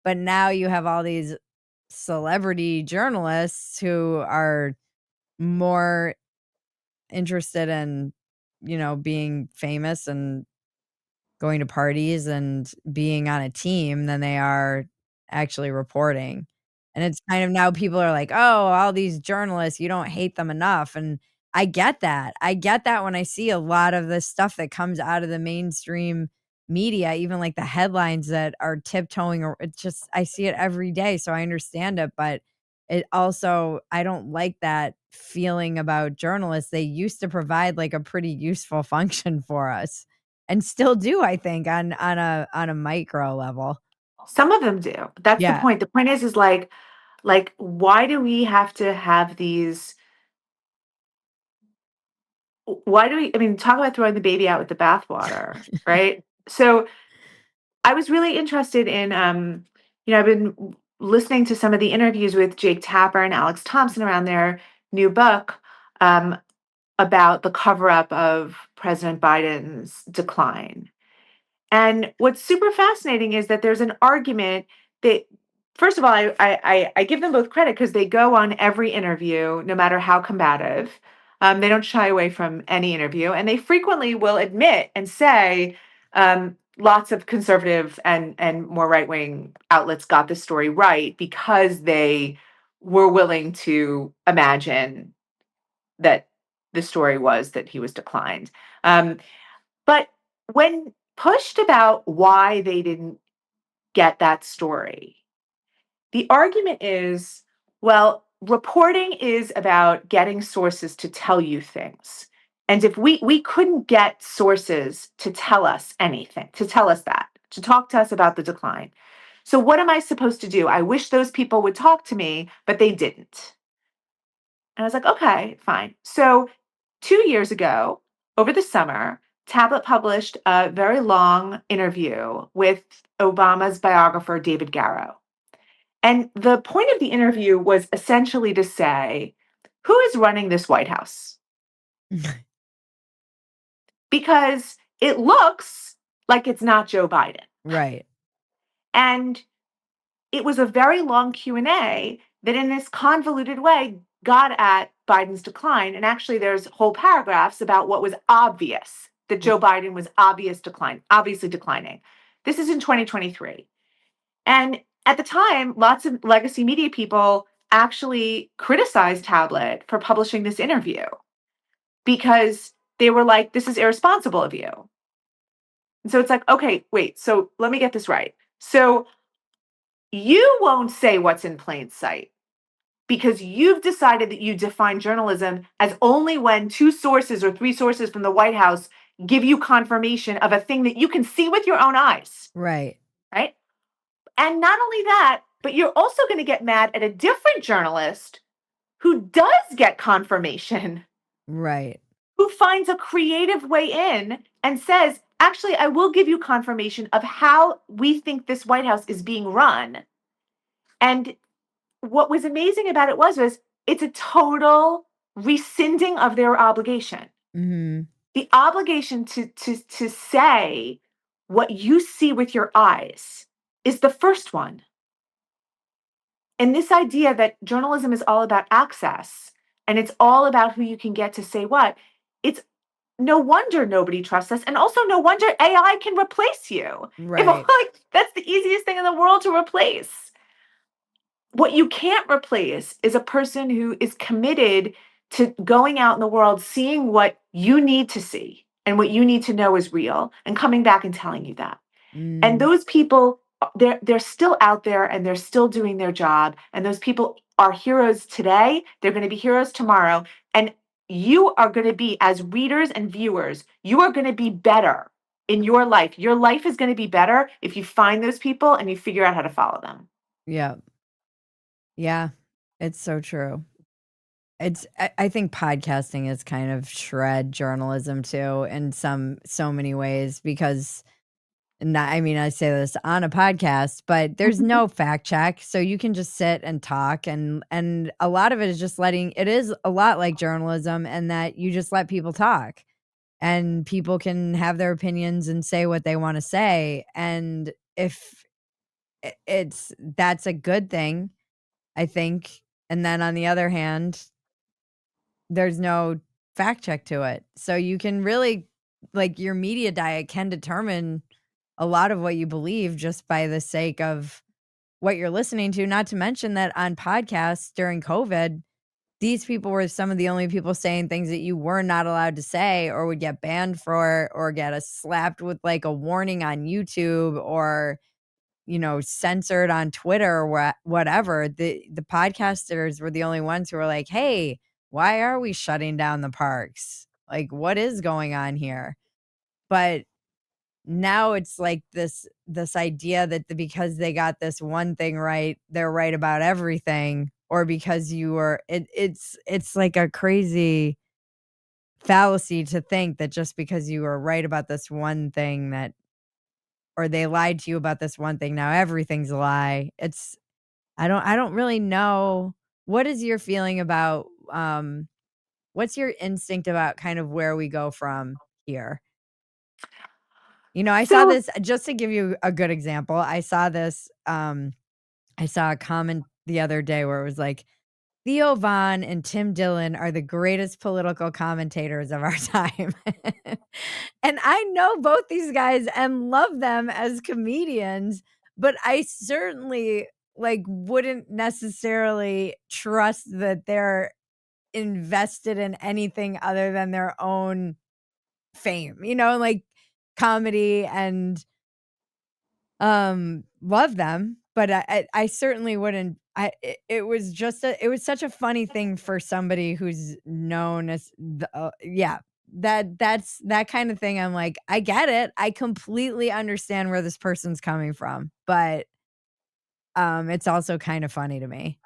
But now you have all these celebrity journalists who are more interested in, being famous and going to parties and being on a team than they are actually reporting. And it's kind of now people are like, "Oh, all these journalists, you don't hate them enough." And I get that. I get that when I see a lot of the stuff that comes out of the mainstream media, even like the headlines that are tiptoeing, or it's just I see it every day, so I understand it, but it also I don't like that feeling about journalists. They used to provide like a pretty useful function for us. And still do, I think, on a micro level. Some of them do. That's the Yeah. point. The point is like why do we have to have these why do we I mean, talk about throwing the baby out with the bathwater, right? So I was really interested in I've been listening to some of the interviews with Jake Tapper and Alex Thompson around their new book um, about the cover up of President Biden's decline. And what's super fascinating is that there's an argument that, first of all, I give them both credit because they go on every interview, no matter how combative. They don't shy away from any interview, and they frequently will admit and say, lots of conservative and more right wing outlets got the story right because they were willing to imagine that the story was that he was declined. Um, but when pushed about why they didn't get that story, the argument is, well, reporting is about getting sources to tell you things. And if we couldn't get sources to tell us anything, to tell us that, to talk to us about the decline. So what am I supposed to do? I wish those people would talk to me, but they didn't. And I was like, okay, fine. So 2 years ago, over the summer, Tablet published a very long interview with Obama's biographer, David Garrow. And the point of the interview was essentially to say, who is running this White House? Because it looks like it's not Joe Biden. Right. And it was a very long Q&A that in this convoluted way got at Biden's decline. And actually there's whole paragraphs about what was obvious, that R Joe Biden was obviously declining. This is in 2023. And at the time, lots of legacy media people actually criticized Tablet for publishing this interview because they were like, this is irresponsible of you. And so it's like, okay, wait, so let me get this right. So you won't say what's in plain sight because you've decided that you define journalism as only when two sources or three sources from the White House give you confirmation of a thing that you can see with your own eyes, Right. right? And not only that, but you're also going to get mad at a different journalist who does get confirmation, Right. who finds a creative way in and says, actually, I will give you confirmation of how we think this White House is being run. And what was amazing about it was it's a total rescinding of their obligation. Mhm. The obligation to say what you see with your eyes is the first one. And this idea that journalism is all about access and it's all about who you can get to say what, it's no wonder nobody trusts us. And also, no wonder AI can replace you. If Right. like that's the easiest thing in the world to replace. What you can't replace is a person who is committed to going out in the world, seeing what you need to see and what you need to know is real, and coming back and telling you that. And Mm. those people, they're still out there and they're still doing their job. And those people are heroes today. They're going to be heroes tomorrow. And you are going to be, as readers and viewers, you are going to be better in your life. Your life is going to be better if you find those people and you figure out how to follow them. Yeah. Yeah. It's so true. I think podcasting is kind of shred journalism too in so many ways because not, I mean, I say this on a podcast, but there's no fact check, so you can just sit and talk, and a lot of it is just letting it is a lot like journalism and that you just let people talk, and people can have their opinions and say what they wanna say, and if it's that's a good thing, I think, and then on the other hand, there's no fact check to it. So you can really like, your media diet can determine a lot of what you believe just by the sake of what you're listening to, not to mention that on podcasts during COVID, these people were some of the only people saying things that you were not allowed to say or would get banned for or get a slapped with, like, a warning on YouTube or, censored on Twitter or whatever. The podcasters were the only ones who were like, "Hey, why are we shutting down the parks? Like, what is going on here?" But now it's like this idea that because they got this one thing right, they're right about everything, or because you were it's like a crazy fallacy to think that just because you were right about this one thing that or they lied to you about this one thing, now everything's a lie. It's I don't really know. What is your feeling about, what's your instinct about kind of where we go from here? I saw So this just to give you a good example, I saw this, I saw a comment the other day where it was like, "Theo Von and Tim Dillon are the greatest political commentators of our time." And I know both these guys and love them as comedians, but I certainly, like, wouldn't necessarily trust that they're invested in anything other than their own fame, like, comedy and love them, but I certainly wouldn't it was just it was such a funny thing for somebody who's known as yeah, that's that kind of thing. I'm like, I get it. I completely understand where this person's coming from, but it's also kind of funny to me.